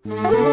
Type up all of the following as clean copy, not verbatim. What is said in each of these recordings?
Yeah.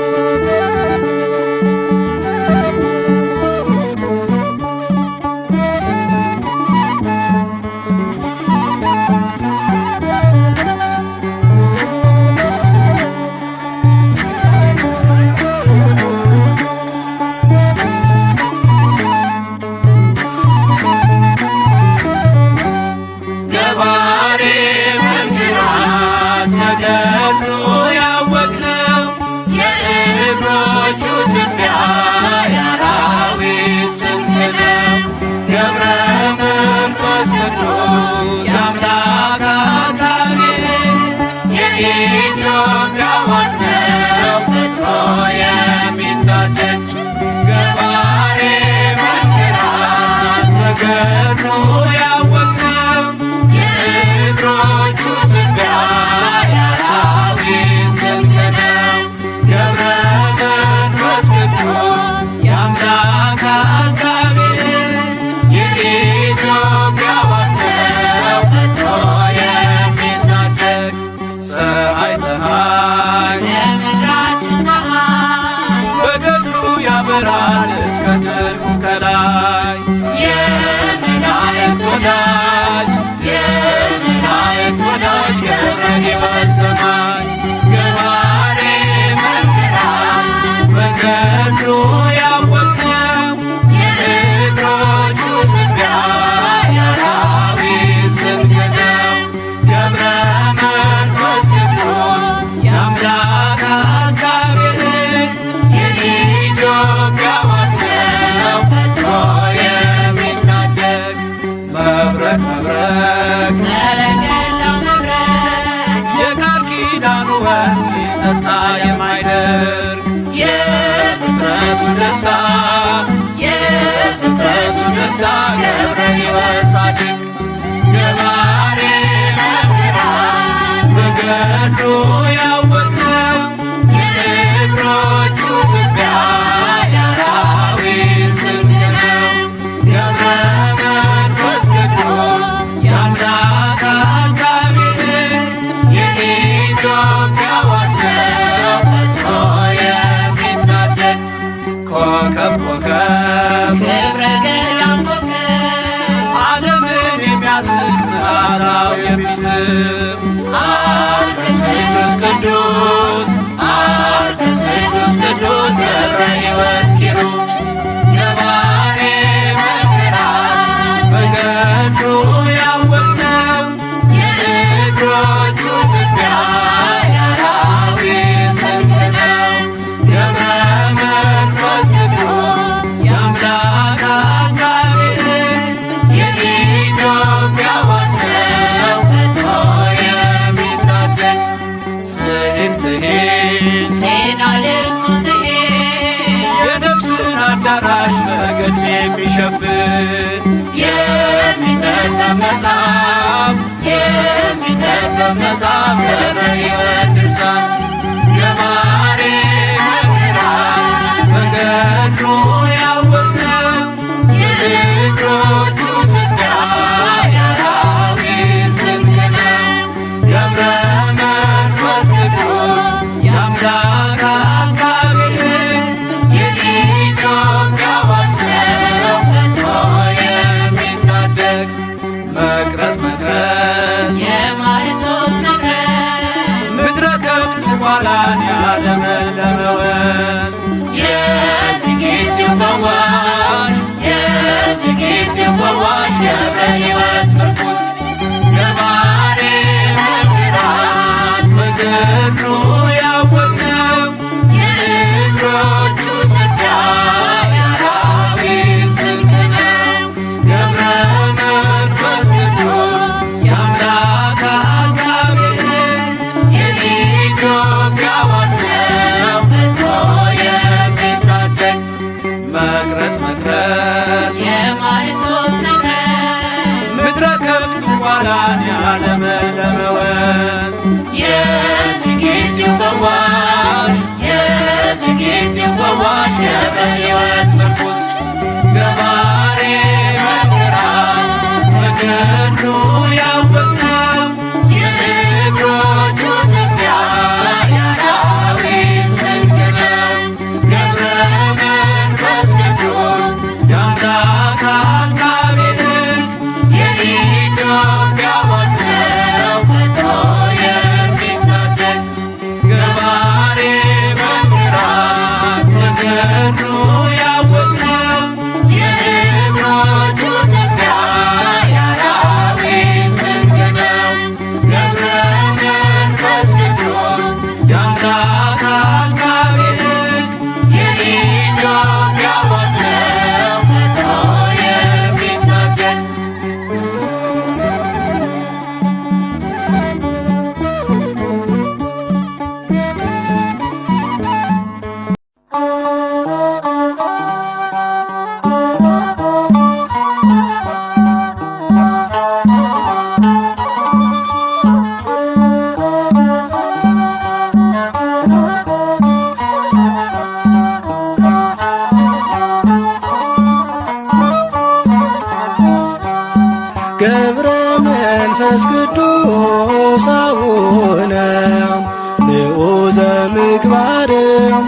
ምግባርም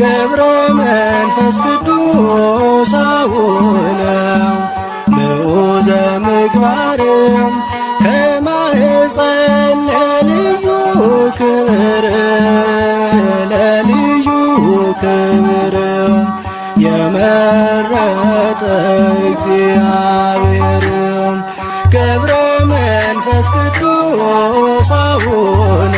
ገብረ መንፈስ ቅዱስ አቡነ ምዑዘ ምግባርም ከማኅፀን ለልዩ ክብር ለልዩ ክብር የመረጠ እግዚአብሔር ገብረ መንፈስ ቅዱስ አቡነ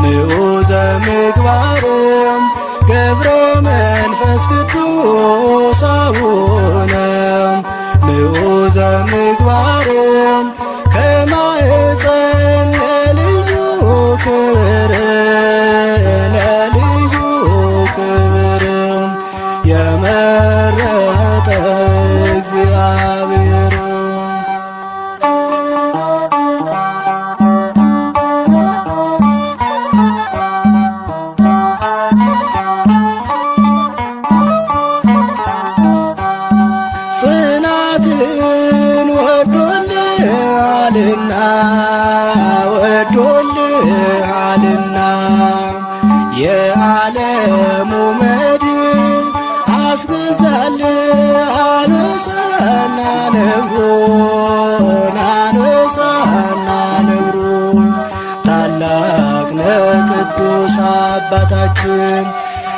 ምዑዘ ምግባርም ገብረ መንፈስ ቅዱስ አቡነ ምዑዘ ምግባርም ከማኅፀን ለልዩ ክብር ለልዩ ክብር የመረጠ እግዚአብሔር ጽናትን ወዶልሃልና ወዶልሃልና የዓለሙ መድን አስገዛልህ አንበሳና ነብሩን አንበሳና ነብሩን ታላቅ ነህ ቅዱስ አባታችን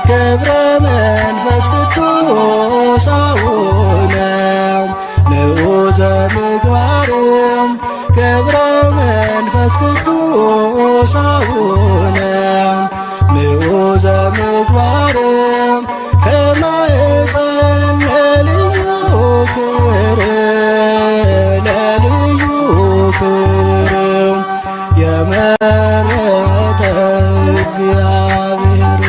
ገብረ መንፈስ ቅዱስ አቡነ ምዑዘ ምግባርም ገብረ መንፈስ ቅዱስ አቡነ ምዑዘ ምግባርም ከማኅፀን ለልዩ ክብር ለልዩ ክብር የመረጠ እግዚአብሔር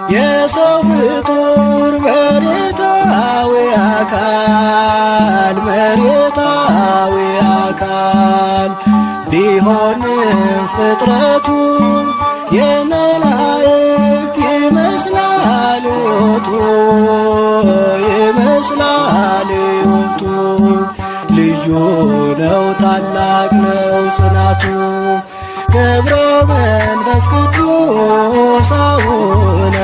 የሰው ፍጡር መሬታዊ አካል ቢሆንም ፍጥረቱ የመላእክት ይመስላል ሕይወቱ ይመስላል ሕይወቱ ልዩ ነው ታላቅ ነው ጽናቱ ገብረ መንፈስ ቅዱስ አቡነ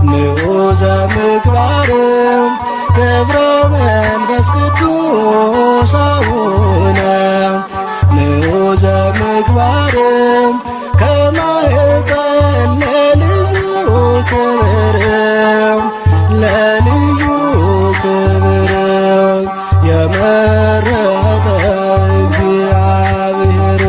ምዑዘ ምግባርም ገብረ መንፈስ ቅዱስ አቡነ ምዑዘ ምግባርም ከማኅፀን ለልዩ ክብር ለልዩ ክብር የመረጠ እግዚአብሔር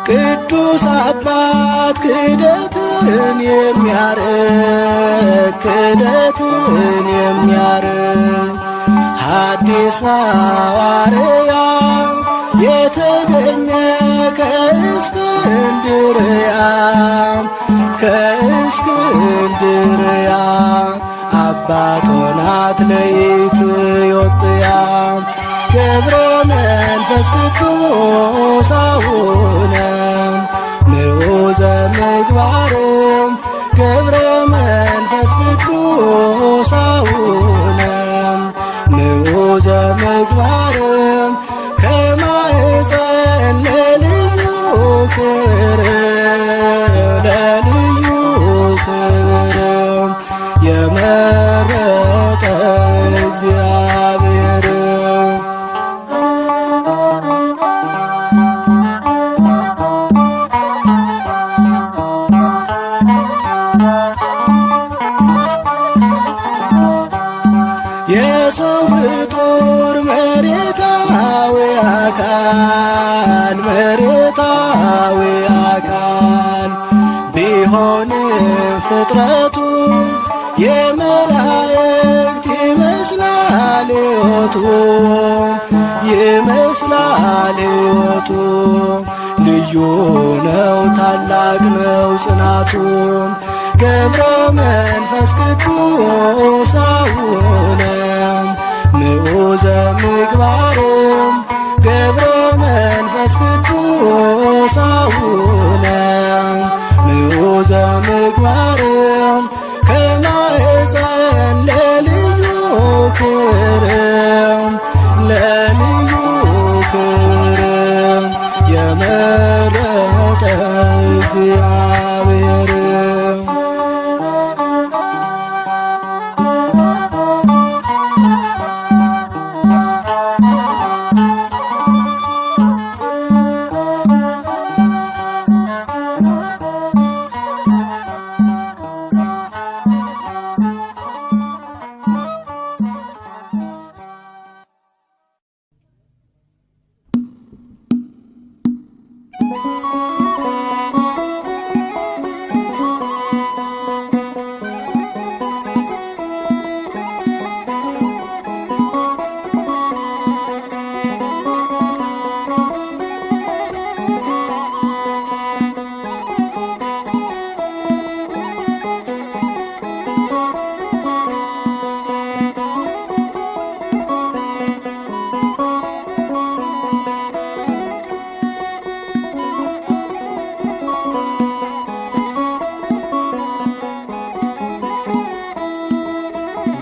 ቅዱስ አባት ክህደትን የሚያርቅ ሐዲስ ሐዋርያ የተገኘ ከእስክንድርያ አባት ሆናት ለኢትዮጵያ ገብረ መንፈስ ቅዱስ አቡነ ምዑዘ ምግባርም ገብረ መንፈስ ቅዱስ አቡነ ምዑዘ ምግባርም ከማኅፀን ለልዩ ክብር ለልዩ ክብር የመረጠ እግዚአብሔር የሰው ፍጡር መሬታዊ አካል ቢሆንም ፍጥረቱ የመላእክት ይመስላል ሕይወቱ ልዩ ነው ታላቅ ነው ጽናቱ ገብረ መንፈስ ቅዱስ አቡነ ምግባርም ገብረ መንፈስ ቅዱስ አቡነ ምዑዘ ምግባርም ከማኅፀን ለልዩ ክብርም ለልዩ ክብርም የመረጠ እግዚአብሔር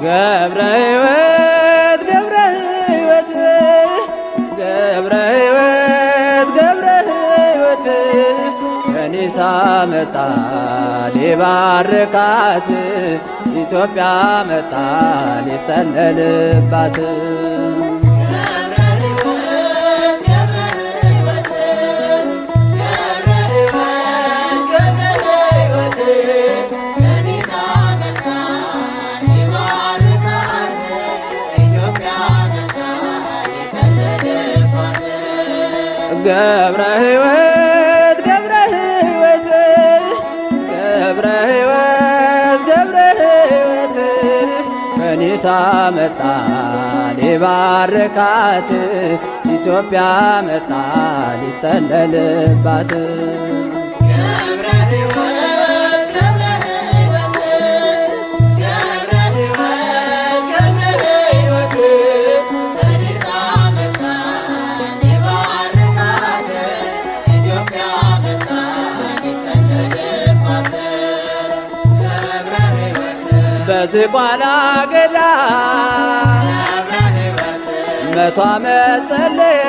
ገብረ ሕይወት ገብረ ሕይወት ገብረ ሕይወት ገብረ ሕይወት ከኒሳ መጣ ሊባርካት ኢትዮጵያ መጣ ሊጠለልባት ገብረ ሕይወት ገብረ ሕይወት ገብረ ሕይወት ገብረ ሕይወት ከኒሳ መጣ ሊባርካት ኢትዮጵያ መጣ ሊጠለልባት በዝቋላ ገዳ መቶ ዓመት ጸለየ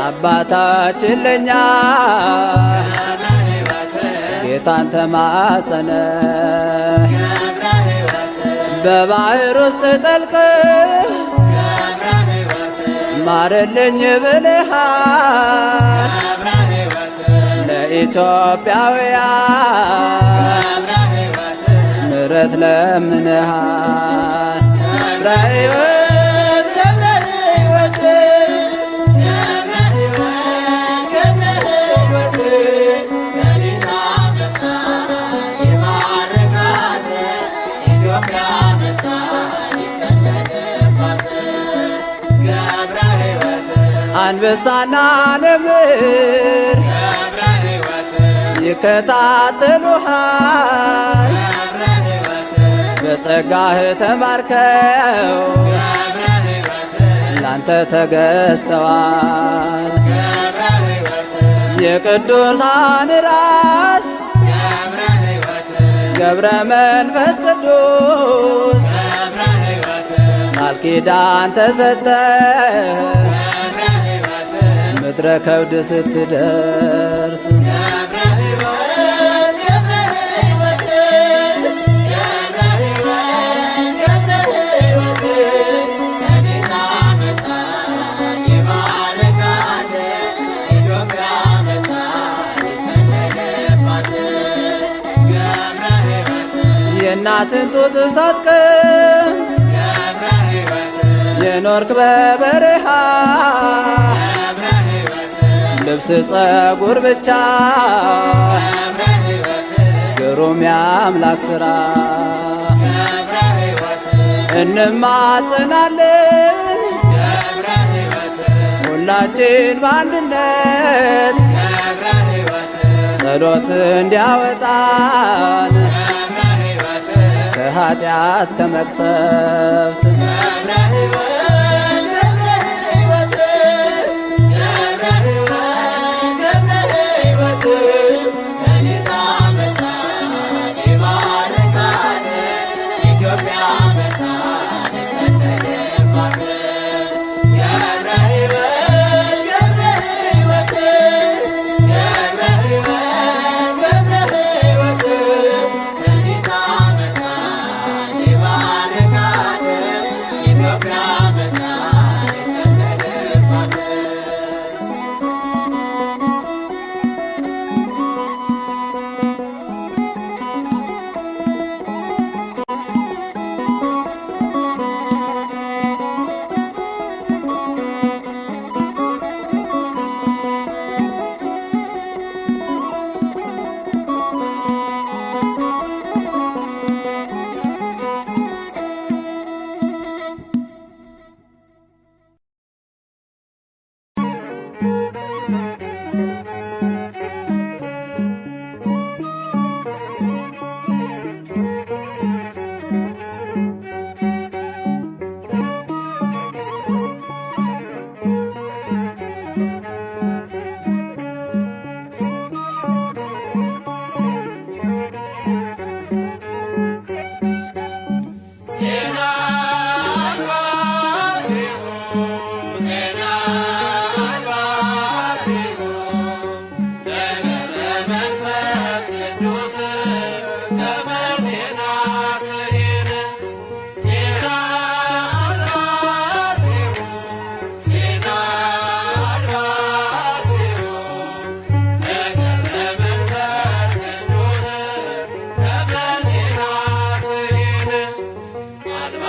አባታችን ለኛ ጌታን ተማጸነ በባህር ውስጥ ጠልቅ ማረልኝ ብልሃል ለኢትዮጵያውያን ምሕረት ለምንሃል ገብረ ሕይወት ገብረ ሕይወት ገብረ ሕይወት ከኒሳ መጣ ሊባርካት ኢትዮጵያ መጣ ሊጠለልባት ገብረ ሕይወት አንበሳና ነብር ገብረ ሕይወት ይከታተሉሃል በጸጋህ ተማርከው ላንተ ተገዝተዋል የቅዱሳን ራስ ገብረ መንፈስ ቅዱስ ቃል ኪዳን ተሰጠ ምድረ ከብድ ስትደርስ የእናትን ጡት ሳትቀምስ የኖርክ በበረሃ ልብስ ጸጉር ብቻ ግሩም የአምላክ ሥራ እንማጽናለን ሁላችን በአንድነት ጸሎት እንዲያወጣን ከኃጢአት ከመቅሰፍት አድባ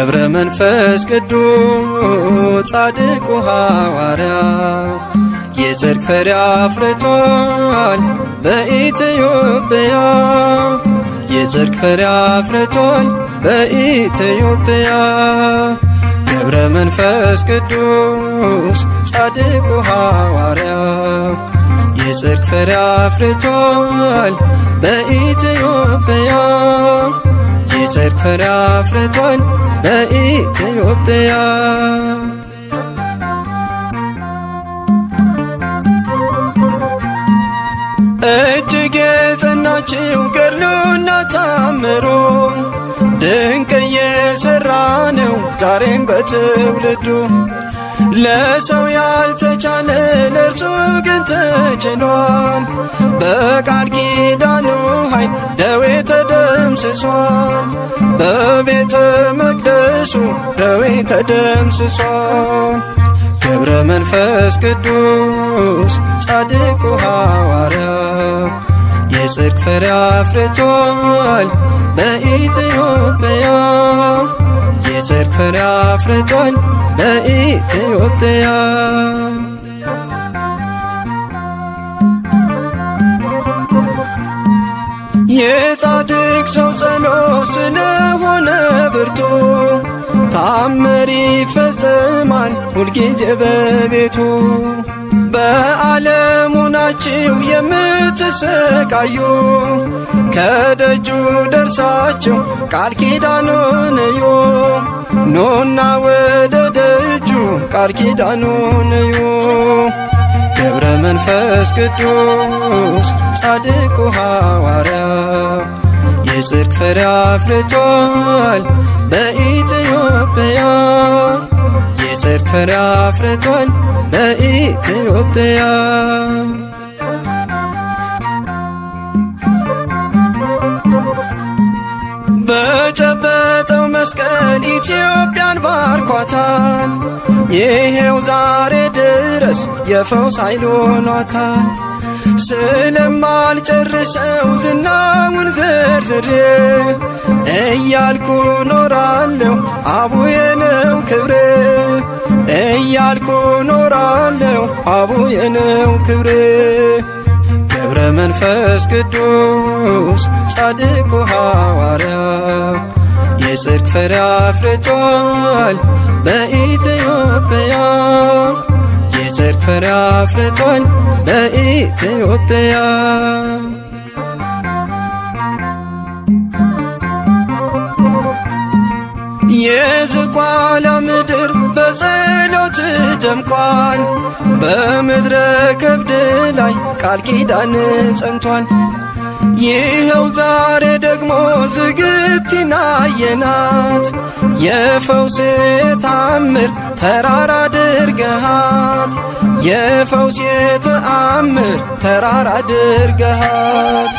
ገብረ መንፈስ ቅዱስ ጻድቁ ሐዋርያ የጽድቅ ፍሬ አፍርቷል በኢትዮጵያ የጽድቅ ፍሬ አፍርቷል በኢትዮጵያ ገብረ መንፈስ ቅዱስ ጻድቁ ሐዋርያ የጽድቅ ፍሬ አፍርቷል በኢትዮጵያ የጽድቅ ፍሬ አፍርቷል በኢትዮጵያ እጅግ የጸናችው ገድሉና ታምሮ ድንቅ እየሠራ ነው ዛሬም በትውልዱ ለሰው ያልተቻለ ለእርሱ ግን ተችሏል በቃል ኪዳኑ ኃይል ደዌ ተደምስሷል በቤተ መቅደሱ ደዌ ተደምስሷል ገብረ መንፈስ ቅዱስ ጻድቁ ሐዋርያ የጽድቅ ፍሬ አፍርቷል በኢትዮጵያ የጽድቅ ፍሬ አፍርቷል በኢትዮጵያ የጻድቅ ሰው ጸሎት ስለሆነ ብርቱ ታምር ይፈጸማል ሁልጊዜ በቤቱ በዓለሙ ናችሁ የምትሰቃዩ ከደጁ ደርሳችሁ ቃል ኪዳኑን እዩ ኑና ወደ ደጁ ቃል ኪዳኑን እዩ ገብረ መንፈስ ቅዱስ ጻድቁ ሐዋርያ የጽድቅ ፍሬ አፍርቷል በኢትዮጵያ የጽድቅ ፍሬ አፍርቷል በኢትዮጵያ በጨበጠው መስቀል ኢትዮጵያን ባርኳታል ይሄው ዛሬ ድረስ የፈውስ ኃይል ሆኗታል ስለማልጨርሰው ዝናውን ዘርዝሬ እያልኩ ኖራለሁ አቡዬ ነው ክብሬ እያልኩ ኖራለሁ አቡዬ ነው ክብሬ ገብረ መንፈስ ቅዱስ ጻድቁ ሐዋርያ የጽድቅ ፍሬ አፍርቷል በኢትዮጵያ የጽድቅ ፍሬ አፍርቷል በኢትዮጵያ የዝቋላ ምድር በጸሎት ደምቋል በምድረ ከብድ ላይ ቃል ኪዳን ጸንቷል ይኸው ዛሬ ደግሞ ዝግቲን አየናት የፈውስ ተአምር ተራራ አድርገሃት የፈውስ ተአምር ተራራ አድርገሃት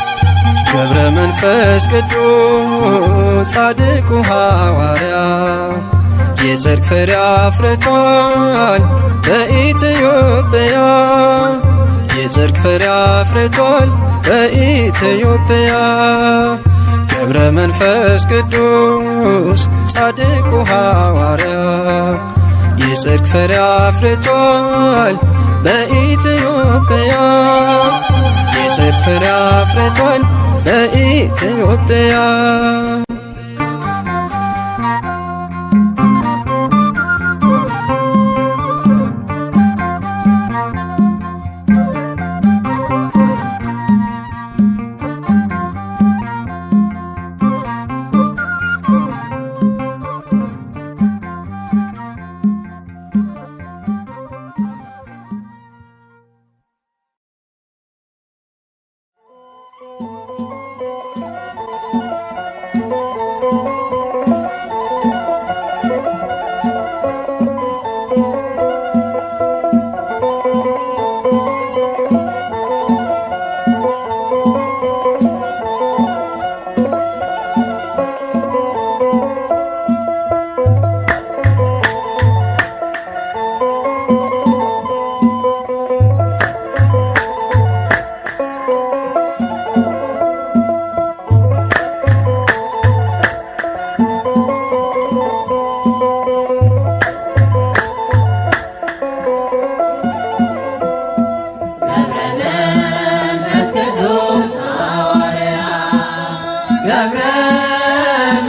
ገብረ መንፈስ ቅዱስ ጻድቁ ሐዋርያ የጽድቅ ፍሬ አፍርቷል በኢትዮጵያ የጽድቅ ፍሬ አፍርቷል በኢትዮጵያ ገብረ መንፈስ ቅዱስ ጻድቁ ሐዋርያ የጽድቅ ፍሬ አፍርቷል በኢትዮጵያ የጽድቅ ፍሬ አፍርቷል በኢትዮጵያ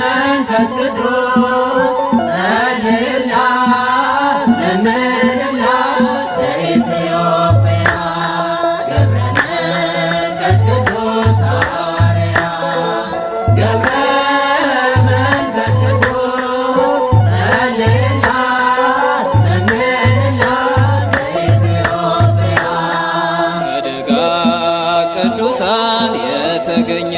መንፈስ ቅዱስ ጸልይላት ለምንላት ለኢትዮጵያ ገብረ መንፈስ ቅዱስ ሐዋርያ ገብረ መንፈስ ቅዱስ ጸልይላት ለምንላት ለኢትዮጵያ ከደጋ ቅዱሳን የተገኘ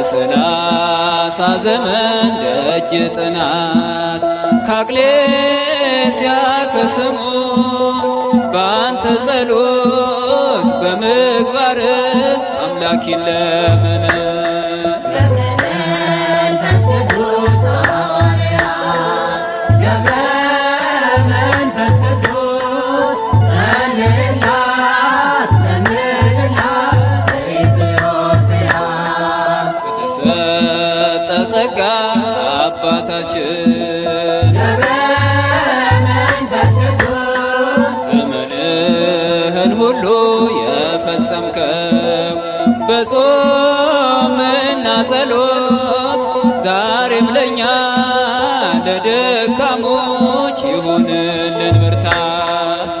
በሰላሳ ዘመን ደጅ ጥናት ከአቅሌስያ ከስሙ በአንተ ጸሎት በምግባር አምላክ ይለመን። ጸጋ አባታችን ዘመንህን ሁሉ የፈጸምከው በጾምና ጸሎት ዛሬም ለእኛ ለደካሞች ይሁንልን ብርታት።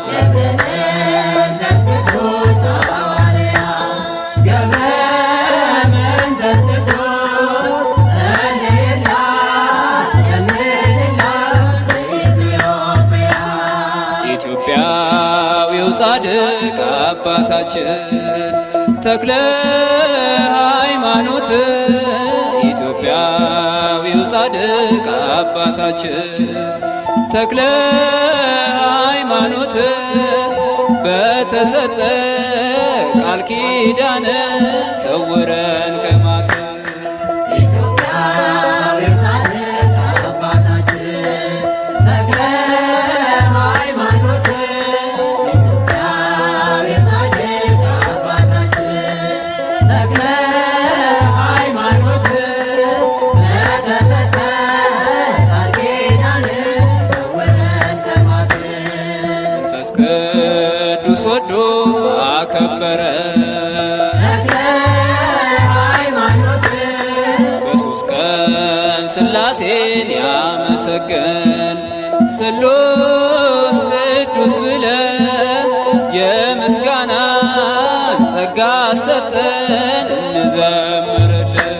ኢትዮጵያዊው ጻድቅ አባታችን ተክለ ሃይማኖት ኢትዮጵያዊው ጻድቅ አባታችን ተክለ ሃይማኖት በተሰጠ ቃል ኪዳን ሰውረን ከማት ቅዱስ ወዶ አከበረ በሦስት ቀን ሥላሴን ያመሰገን ስሉስ ቅዱስ ብለ የምስጋናን ጸጋ ሰጠን እንዘምርልን።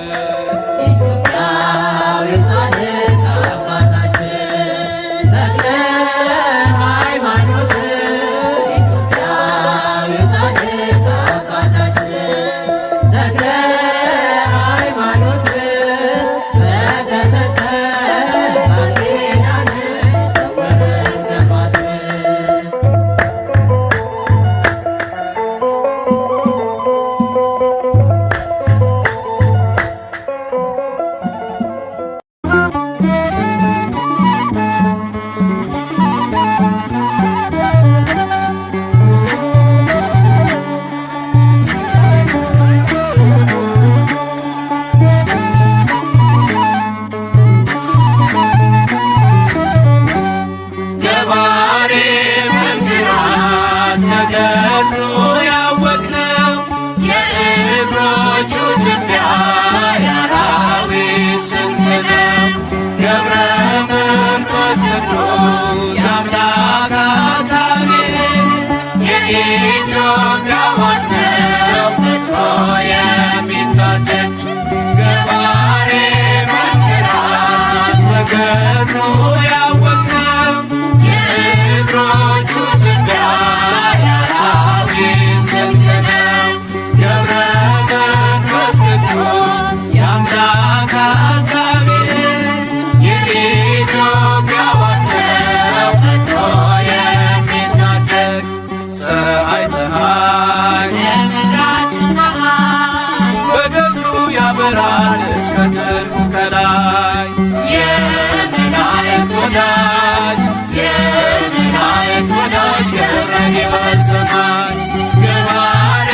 ያበራል እስከ ጥልቁ ከላይ የመላእክት ወዳጅ የመላእክት ወዳጅ ገብረ በሰማይ ገባሬ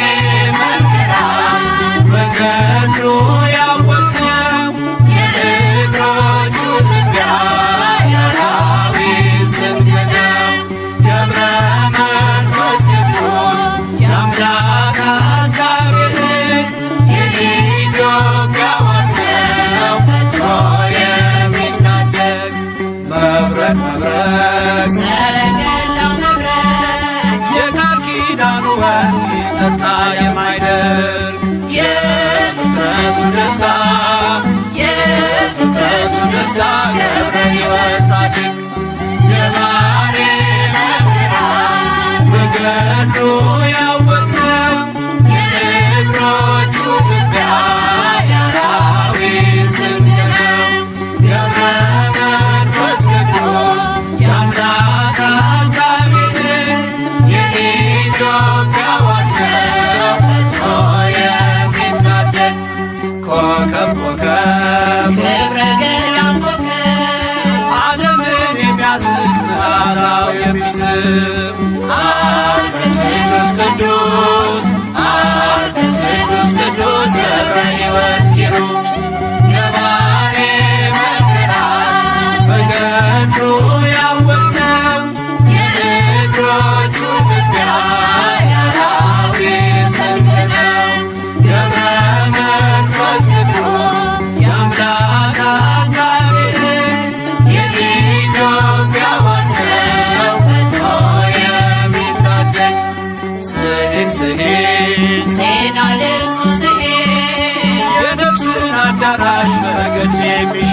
መንገራት መንገዱ ያወቅነው የእግሮቹ ትቢያ የአራዊት ስንቅ ነው ገብረ መንፈስ ቅዱስ የአምላክ አጋቤ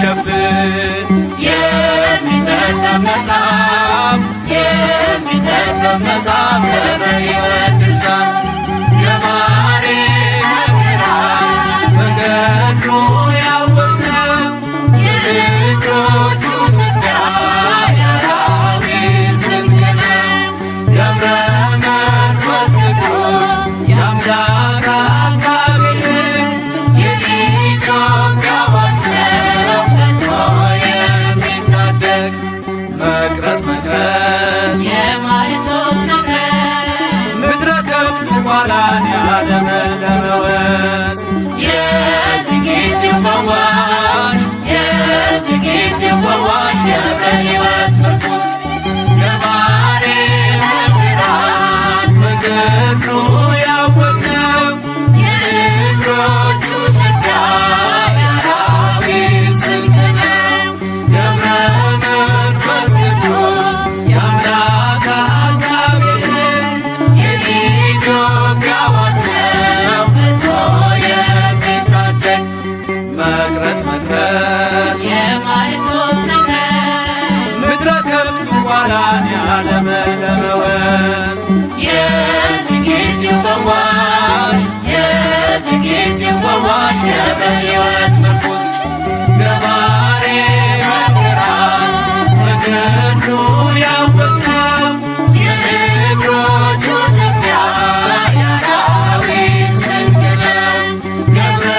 የሚሸፍን የሚነበብ መጽሐፍ የሚነበብ መጽሐፍ ገብረ ሕይወት ድርሳን ገባሬ መንክራት በገድሉ ያወቅነው የእግሮቹ ትቢያ የአራዊት ስንቅ ነው። ገብረ መንፈስ ቅዱስ የአምላክ አቃቤ ሕግ የኢትዮጵያ ዋስነው ፈጥኖ የሚታደግ መቅረዝ መቅረዝ የማይቶት መቅረዝ ምድረ ከብት ዝቋላን ያለመለመ ወንዝ የዝግጅት ፈዋሽ የዝግጅት ፈዋሽ ገብረ ሕይወት ምርኩስ ገባሬ መንክራት በገድሉ ያወቅነው የእግሮቹ ትቢያ የአራዊት ስንቅ ነው። ገብረ መንፈስ ቅዱስ የአምላክ አቃቤ ሕግ የኢትዮጵያ ዋስነው ፈጥኖ የሚታደግ መቅረዝ መቅረዝ የማይቶት መቅረዝ ምድረ ከብት ዝቋላን ያለመለመ ወንዝ የዝግጅት ፈዋሽ የዝግጅት ፈዋሽ ገብረ ሕይወት ምርኩስ ገባሬ መንክራት በገድሉ ያወቅነው የእግሮቹ ትቢያ የአራዊት ስንቅ ነው። ገብረ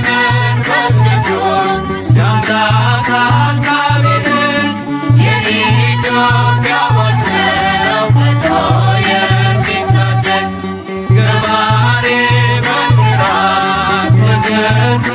መንፈስ ቅዱስ የአምላክ አቃቤ ሕግ የኢትዮጵያ ዋስነው ፈጥኖ የሚታደግ ገባሬ መንክራት በገድሉ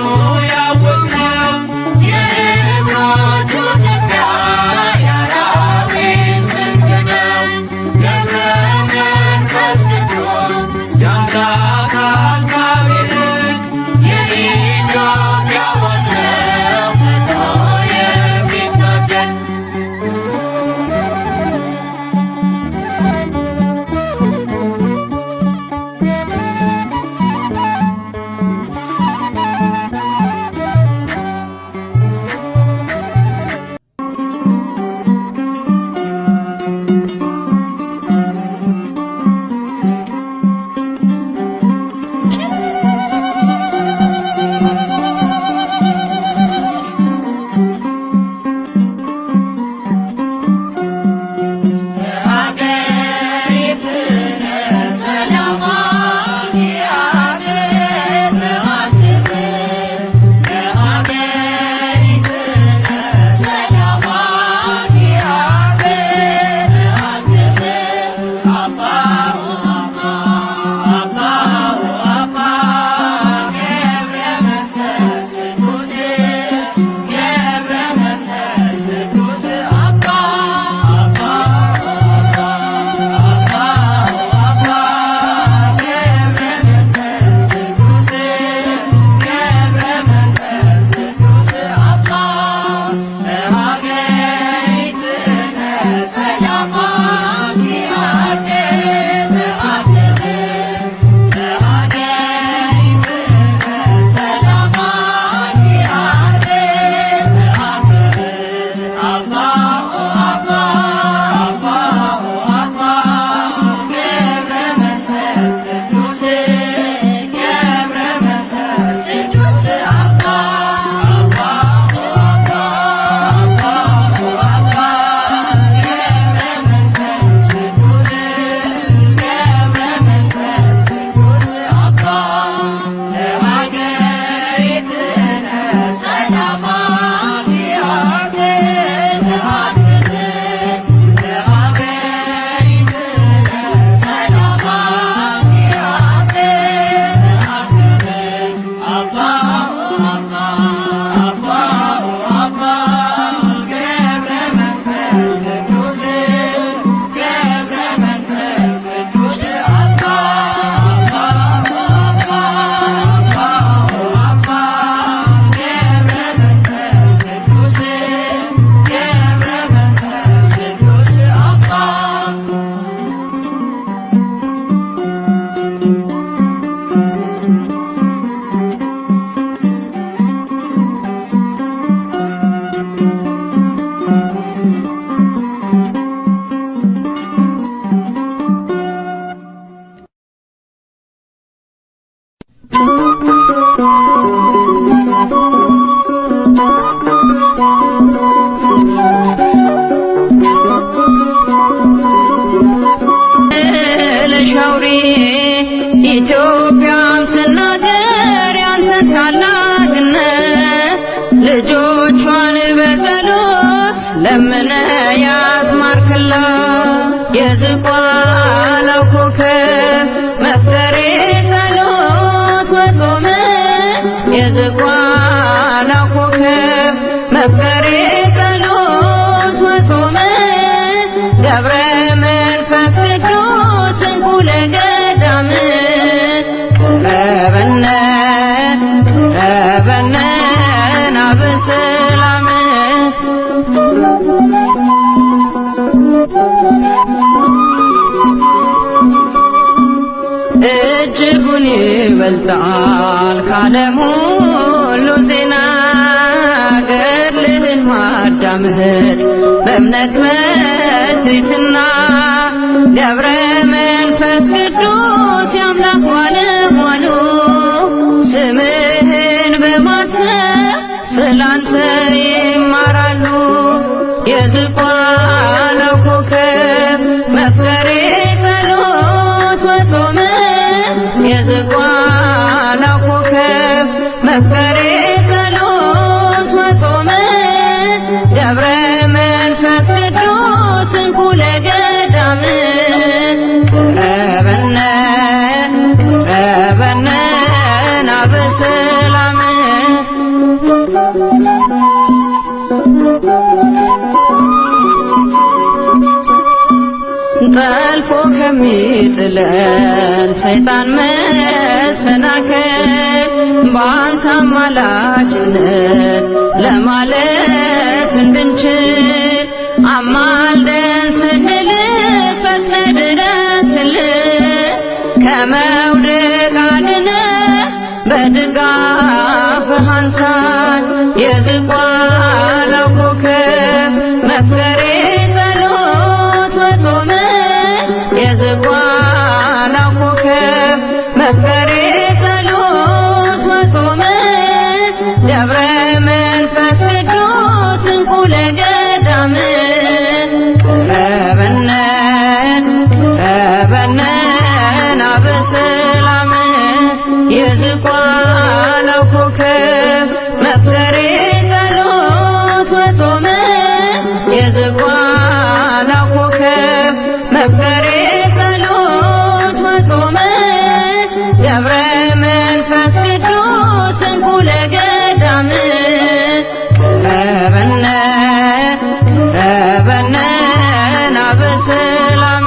ኢትዮጵያም ትናገር ያንተን ታላቅነት ልጆቿን በጸሎት ለምነ ያስማርክላት የዝቋላው ኮከብ መፍቀሬ ጸሎት ወጾመ የዝቋላው ኮከብ መፍቀሬ ጸሎት ወጾመ ገብረ መንፈስ ቅዱስ እንኩ ለገዳም ቀረበነ ቀረበነ ናበሰላም እጅጉን ይበልጣል ካለም ሁሉ ዜና ገድልህን ማዳመጥ በእምነት በትሕትና ገብረ መንፈስ ቅዱስ የአምላክ ባለሟሉ ስምህን በማሰብ ስላንተ ይማራሉ የዝቋላው ኮከብ መፍቀሬ ጸሎት ወጾመ የዝቋላው ኮከብ መፍቀሬ ጸሎት ወጾመ ገብረ መንፈስ ቅዱስ እንኩ ለገዳም ቀረበነ ቀረበነ ናበሰላም ጠልፎ ከሚጥለን ሰይጣን መሰናከል በአንተ አማላጅነት ለማለፍ እንድንችል አማልደን ስንል ፈጥነህ ድረስልን ከመውደቅ አድነህ በድጋፍህ አንሳን የዝቋላው ኮከብ መፍቀሬ ጸሎት ወጾመ የዝቋላው ኮከብ መፍቀሬ ጸሎት ወጾመ ገብረ መንፈስ ቅዱስ እንኩ ለገዳም ቀረበነ ቀረበነ ናበሰላም የዝቋላው ኮከብ መፍቀሬ ጸሎት ወጾመ የዝቋላው ኮከብ መፍቀሬ ጸሎት ወጾመ ገብረ መንፈስ ቅዱስ እንኩ ለገዳም ቀረበነ ቀረበነ ናበሰላም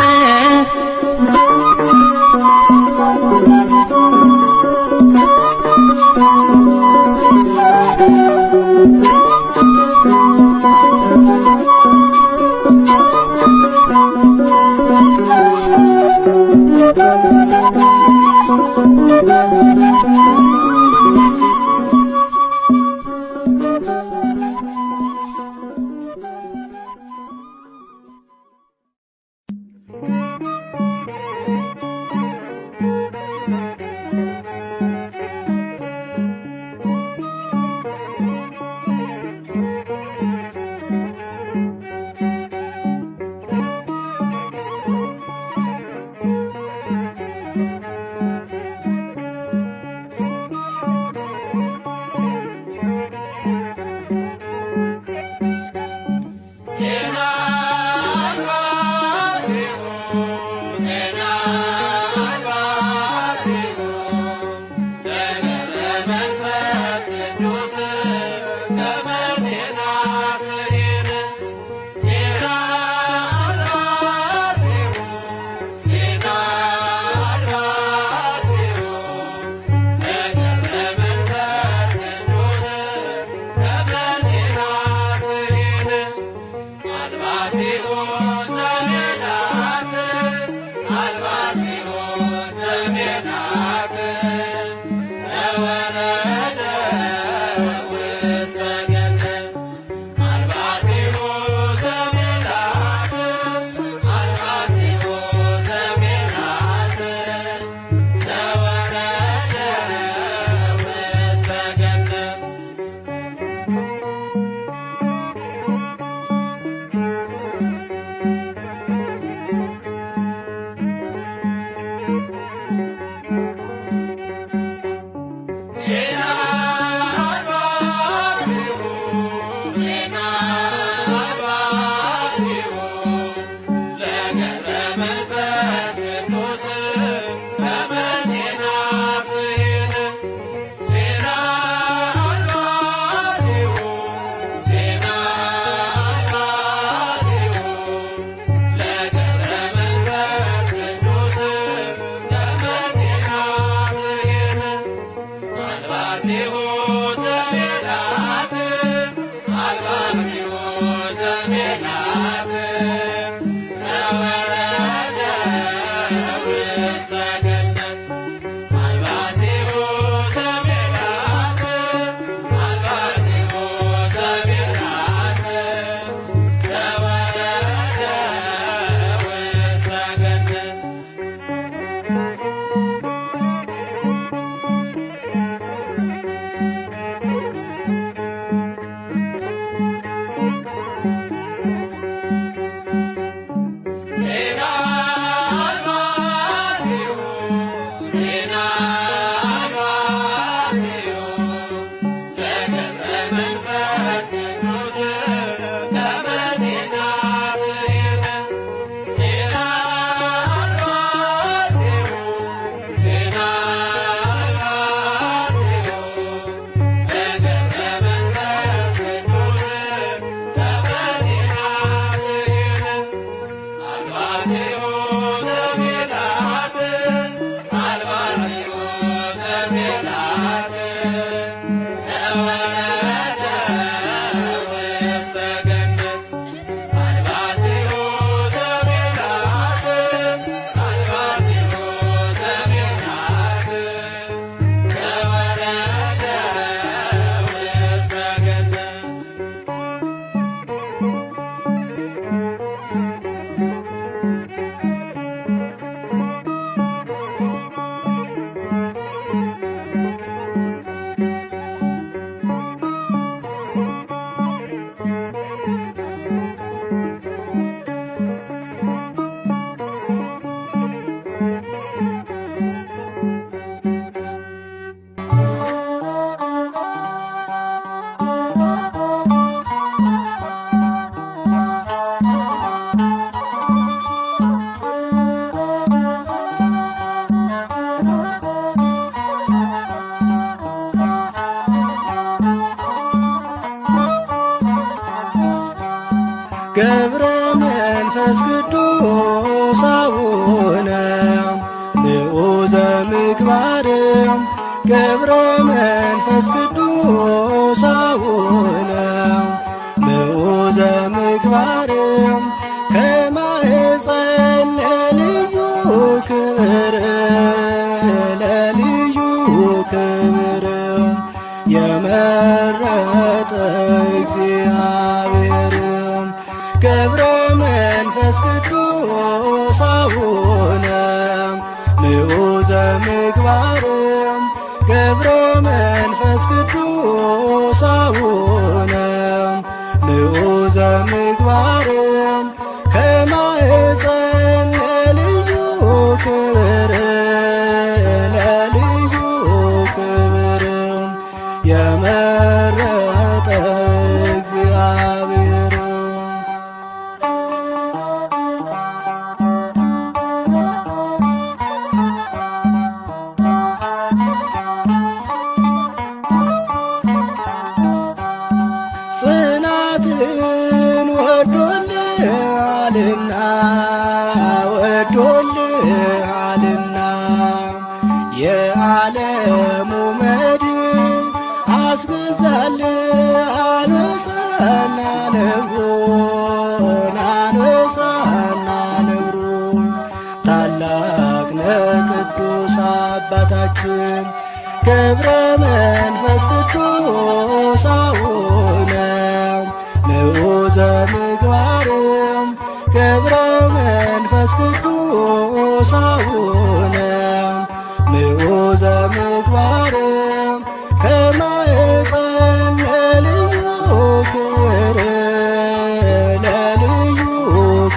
ገብረ መንፈስ ቅዱስ አቡነ ንዑዘ ምግባር ገብረ መንፈስ ቅዱስ አቡነ ንዑዘ ምግባር ከማኅፀን ለልዩ ክብር ለልዩ ክብር የመረጠ እግዚአብሔር ገብረ መንፈስ ቅዱስ አቡነ ንዑዘ ምግባር ገብረ መንፈስ ቅዱስ አቡነ ንዑዘ ምግባር ከማኅፀን ለልዩ ክብር ለልዩ ክብር የመረጠ እግዚአብሔር ጽናትን ወዶልሃልና ወዶልሃልና የዓለሙ መድን አስገዛልህ አንበሳና ነብሩን አንበሳና ነብሩን ታላቅ ነህ ቅዱስ አባታችን ገብረ መንፈስ ቅዱስ አቡነ ንዑዘ ምግባር ገብረ መንፈስ ቅዱስ አቡነ ንዑዘ ምግባር ከማኅፀን ለልዩ ክብር ለልዩ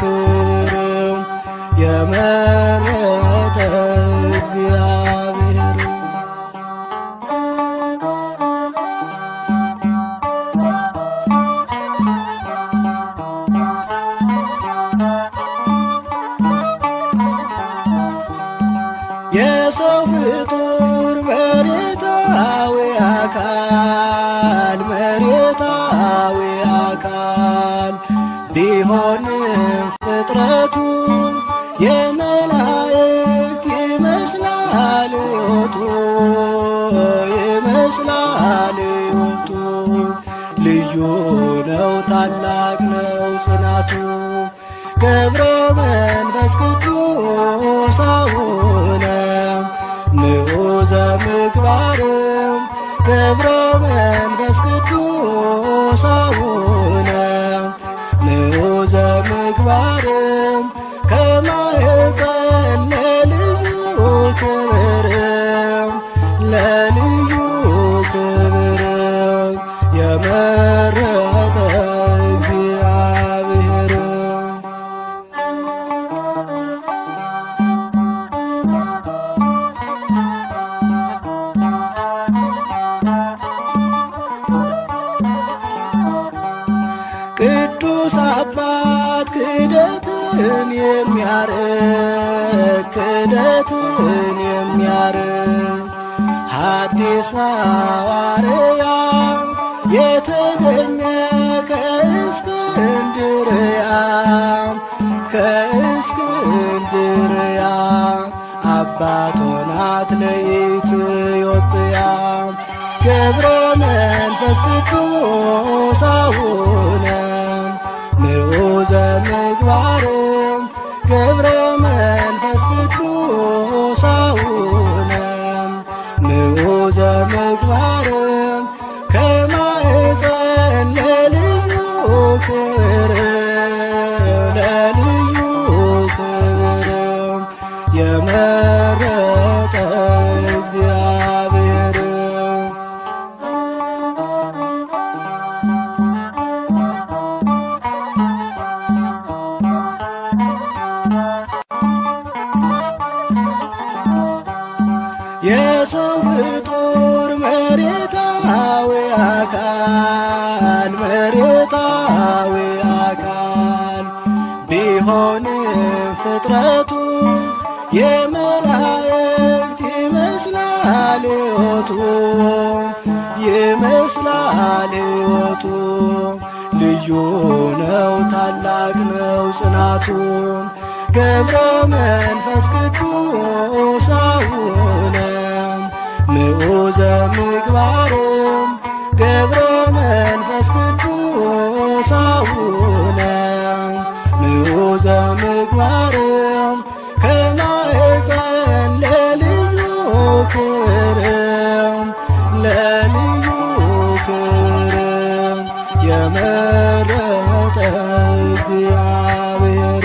ክብር የመረጠ እግዚአብሔር ይመስላል ሕይወቱ። ልዩ ነው ታላቅ ነው ጽናቱ። ገብረ መንፈስ ቅዱስ አቡነ ንዑዘ ምግባር ገብረ መንፈስ ቅዱስ አቡነ ንዑዘ ምግባር ከማኅፀን ለልዩ ክብር ለልዩ ክብር የመረጠ እግዚአብሔር። ቅዱስ አባት ክደትን የሚያርቅ ክደትን የሚያርቅ ሐዲስ ሐዋርያ የተገኘ ከእስክንድርያ ከእስክንድርያ አባት ሆናት ለኢትዮጵያ ገብረ መንፈስ ቅዱስ አቡነ ንዑዘ ምግባር ገብረ መንፈስ ቅዱስ አቡነ ንዑዘ ምግባር ከማኅፀን ለልዩ ክብር ለልዩ ክብር የመረጠ እግዚአብሔር። የሰው ፍጡር መሬታዊ አካል መሬታዊ አካል ቢሆንም ፍጥረቱ የመላእክት ይመስላል ሕይወቱ ይመስላል ሕይወቱ። ልዩ ነው ታላቅ ነው ጽናቱ ገብረ መንፈስ ቅዱስ አቡነ ንዑዘ ምግባር ገብረ መንፈስ ቅዱስ አቡነ ንዑዘ ምግባር ከማኅፀን ለልዩ ክብር ለልዩ ክብር የመረጠ እግዚአብሔር።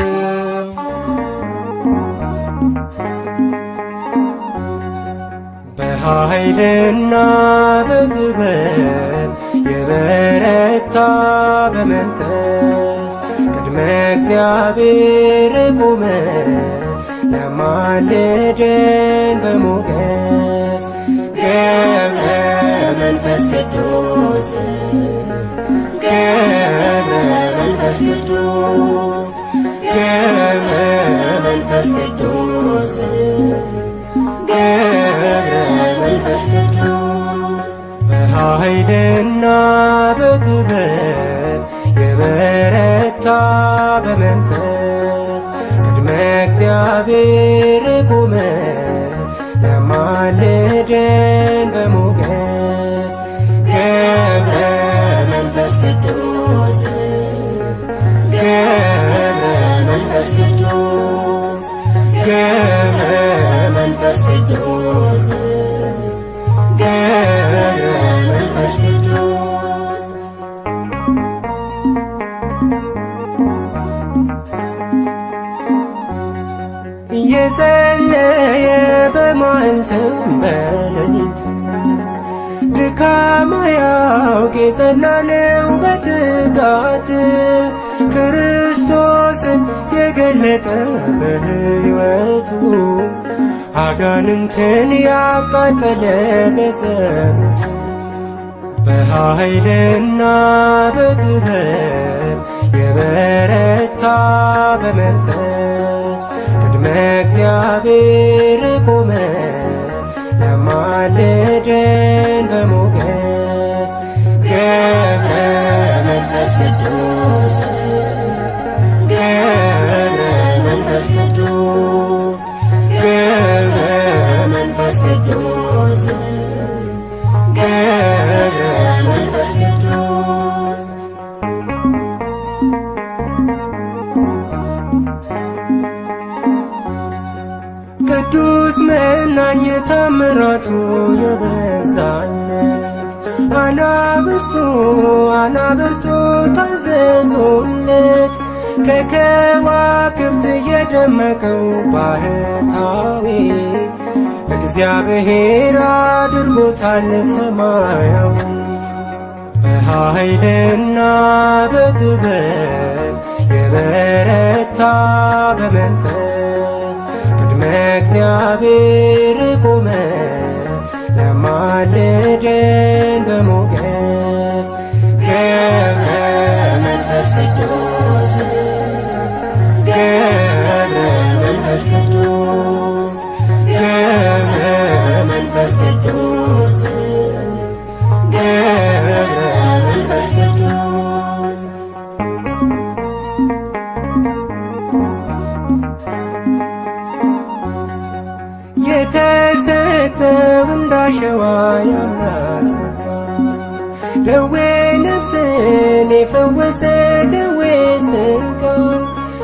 በኃይልና በጥበብ የበረታ በመንፈስ ቅድመ እግዚአብሔር ቆመ ለማልደን በሞገስ ገብረ መንፈስ ቅዱስ ገብረ መንፈስ ቅዱስ ገብረ መንፈስ ቅዱስ ገብረ መንፈስ ቅዱስ በኃይልና በጥበብ የበረታ በመንፈስ ቅድመ እግዚአብሔር ቆመ ለማልደን በሞገስ ገብረ መንፈስ ቅዱስ ገብረ መንፈስ ቅዱስ ገብረ መንፈስ ቅዱስ ገብረ መንፈስ ቅዱስ እየጸለየ በመዓልትም በሌሊት ድካም አያውቅ የጸና ነው በትጋት ክርስቶስን የገለጠ በሕይወቱ አጋንንትን ያቃጠለ በጸሎቱ በኃይልና በጥበብ የበረታ በመንፈስ ቅድመ እግዚአብሔር ቆመ ለማልደን በሞገስ ገብረ መንፈስ ቅዱስ ገብረ መንፈስ ቅዱስ ገብረ መንፈስ ቅዱስ ታምራቱ የበዛለት አናብርቱ ታዘዙለት ከከዋክብት የደመቀው ባህታዊ እግዚአብሔር አድርጎታል ሰማያዊ በኃይልና በጥበብ የበረታ በመንፈስ ቅድመ እግዚአብሔር ቆመ ለማልደን በሞገስ ገብረ መንፈስ ቅዱስ ገብረ መንፈስ ቅዱስ ገብረ መንፈስ ቅዱስ ገብረ መንፈስ ቅዱስ የተሰጠው እንዳሸዋ ያምላክ ጸጋ ደዌ ነፍስን የፈወሰ ደዌ ሥጋ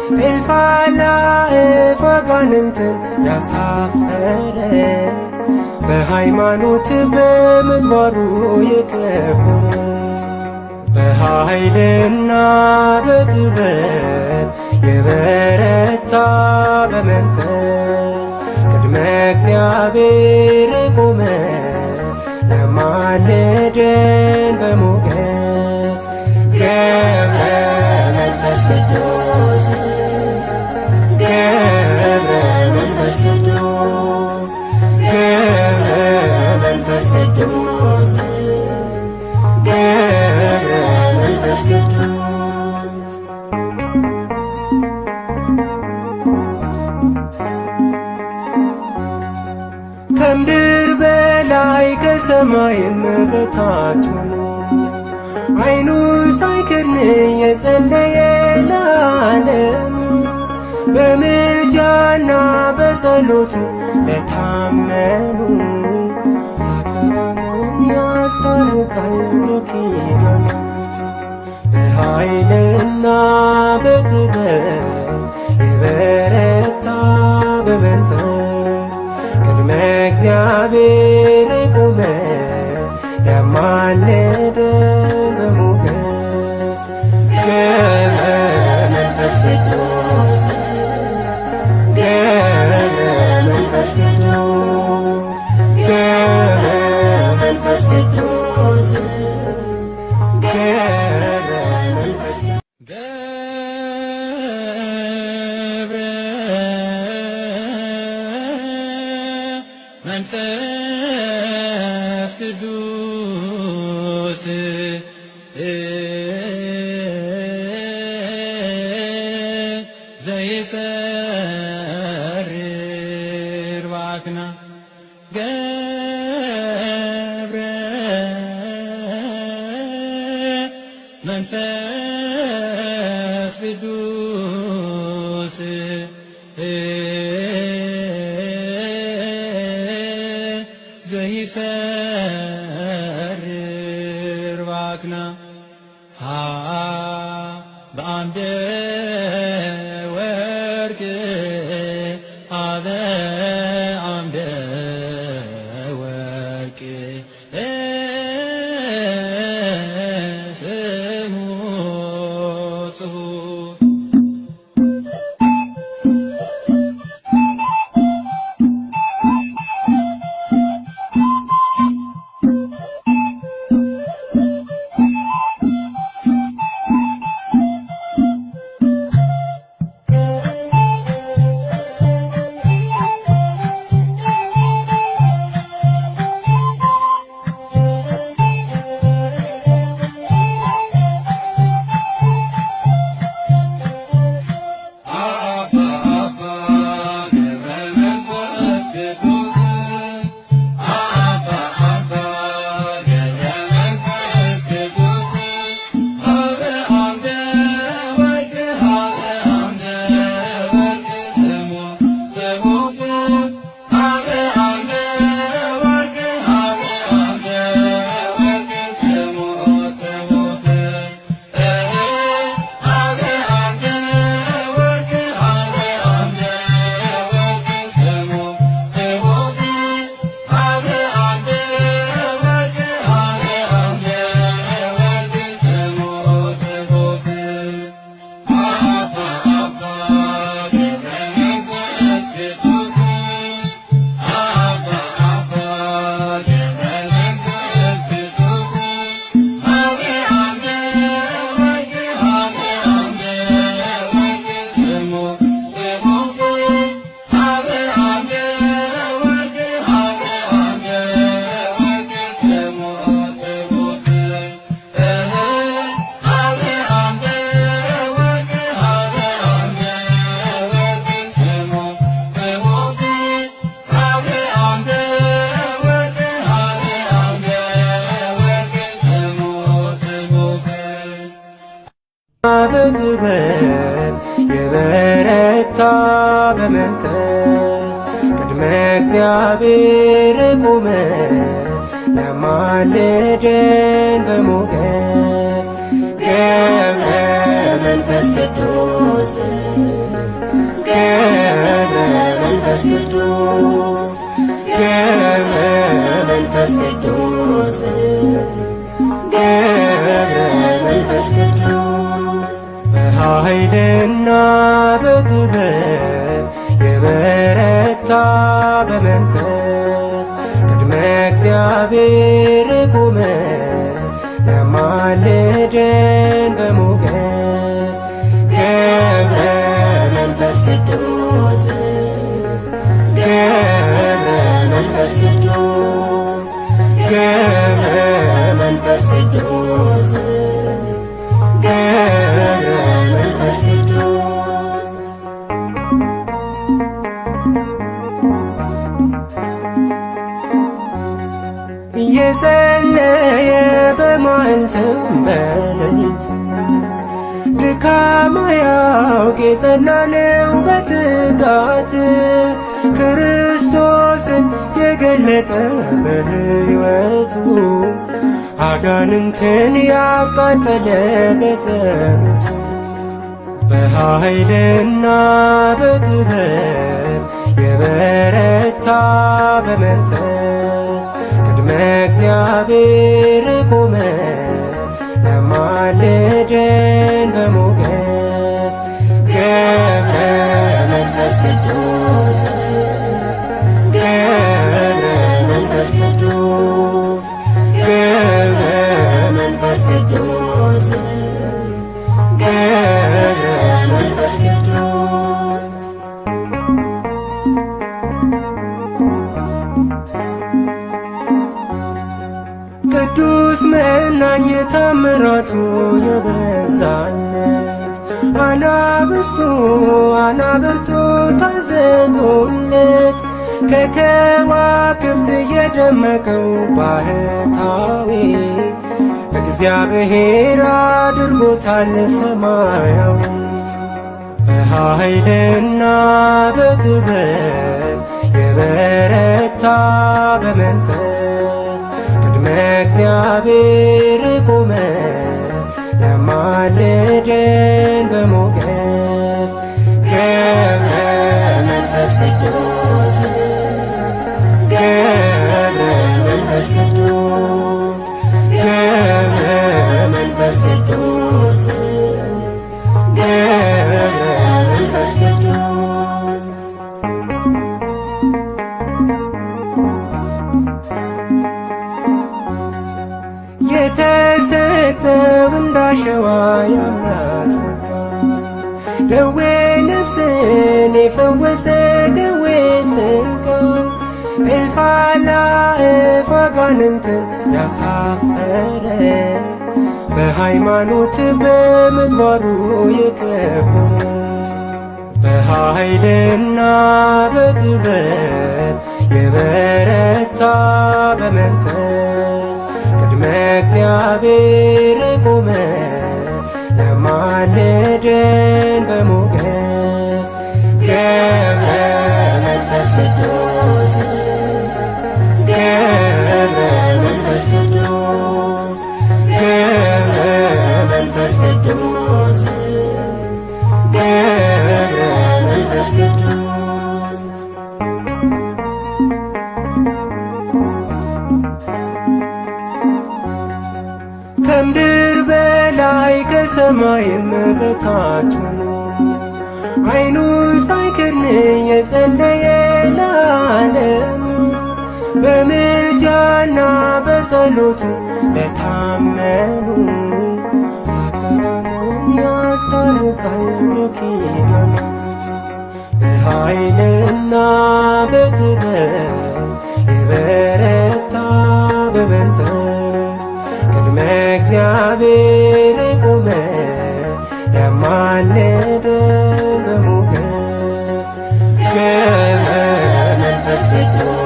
እልፍ አእላፍ አጋንንትን ያሳፈረ በሃይማኖት በምግባሩ የከበረ በኃይልና በጥበብ የበረታ በመንፈስ ቅድመ እግዚአብሔር ቆመ ለማልደን በሞገስ ገብረ መንፈስ ቅዱስ ገብረ መንፈስ ቅዱስ ገብረ መንፈስ ቅዱስ ገብረ መንፈስ ቅዱስ ከምድር በላይ ከሰማይም በታች ሆኖ ዓይኑ ሳይከድን የጸለየ ለዓለም በምልጃና በጸሎቱ ለታመኑ ኃጥአኑን ያስታርቃል በኪዳኑ በኃይልና በጥበብ የበረታ በመንፈስ ቅድመ እግዚአብሔር ቆመ ለማልደን በሞገስ ገብረ መንፈስ ቅዱስ ገብረ መንፈስ ቅዱስ ገብረ መንፈስ ቅዱስ ገብረ መንፈስ መንፈስ ቅዱስ ዘይሰርር ባክና ገብረ መንፈስ ቅዱስ ዘይሰርር ባክና በአምደ ወርቅ አበ አምደ ወርቅ ስሙ ጽሑፍ በጥበብ የበረታ በመንፈስ ቅድመ እግዚአብሔር ቆመ ለማልደን በሞገስ ገብረ መንፈስ ቅዱስ ገብረ መንፈስ ቅዱስ ገብረ መንፈስ ቅዱስ ገብረ መንፈስ ቅዱስ በኃይልና በጥበብ የበረታ በመንፈስ ቅድመ እግዚአብሔር ቆመ ለማልደን በሞገስ ገብረ መንፈስ ቅዱስ ገብረ መንፈስ ቅዱስ ገብረ መንፈስ ቅዱስ ገብረ መንፈስ ቅዱስ እየጸለየ በመዓልትም በሌሊት ድካም አያውቅ የጸና ነው በትጋት ክርስቶስን የገለጠ በሕይወቱ አጋንንትን ያቃጠለ በጸሎቱ በኃይልና በጥበብ የበረታ በመንፈስ ቅድመ እግዚአብሔር ቆመ ለማልደን በሞገስ ገብረ መንፈስ ቅዱስ ገብረ መንፈስ ቅዱስ ገብረ መንፈስ ቅዱስ ገብረ መንፈስ ቅዱስ ቅዱስ መናኝ ታምራቱ የበዛለት አናብርቱ ታዘዙለት ከከዋክብት የደመቀው ባህታዊ እግዚአብሔር አድርጎታል ሰማያዊ በኃይልና በጥበብ የበረታ በመንፈስ ቅድመ እግዚአብሔር ቆመ ለማልደን በሞገስ ገብረ መንፈስ ቅዱስ ገብረ መንፈስ ቅዱስ ገብረ መንፈስ ቅዱስ ገብረ መንፈስ ቅዱስ የተሰጠው እንዳሸዋ ያላሰጋ ደዌ ነፍስን የፈወሰ ደዌ ሥጋ እልፍ አእላፍ አጋንንትን ያሳፈረ በሃይማኖት በምግባሩ የከበረ በኃይልና በጥበብ የበረታ በመንፈስ ቅድመ እግዚአብሔር ቆመ ለማልደን በሞገስ ገብረ መንፈስ ቅዱስ ገብረ መንፈስ ቅዱስ ገብረ መንፈስ ቅዱስ ገብረ መንፈስ ቅዱስ ከምድር በላይ ከሰማይም በታች ሆኖ ዓይኑን ሳይከድን የጸለየ ለዓለም በምልጃና በጸሎቱ ለታመኑ ኃጥአኑን ያስታርቃል በኪዳኑ በኃይልና በጥበብ የበረታ በመንፈስ ቅድመ እግዚአብሔር ቆመ ለማልደን በሞገስ ገብረ መንፈስ ቅዱስ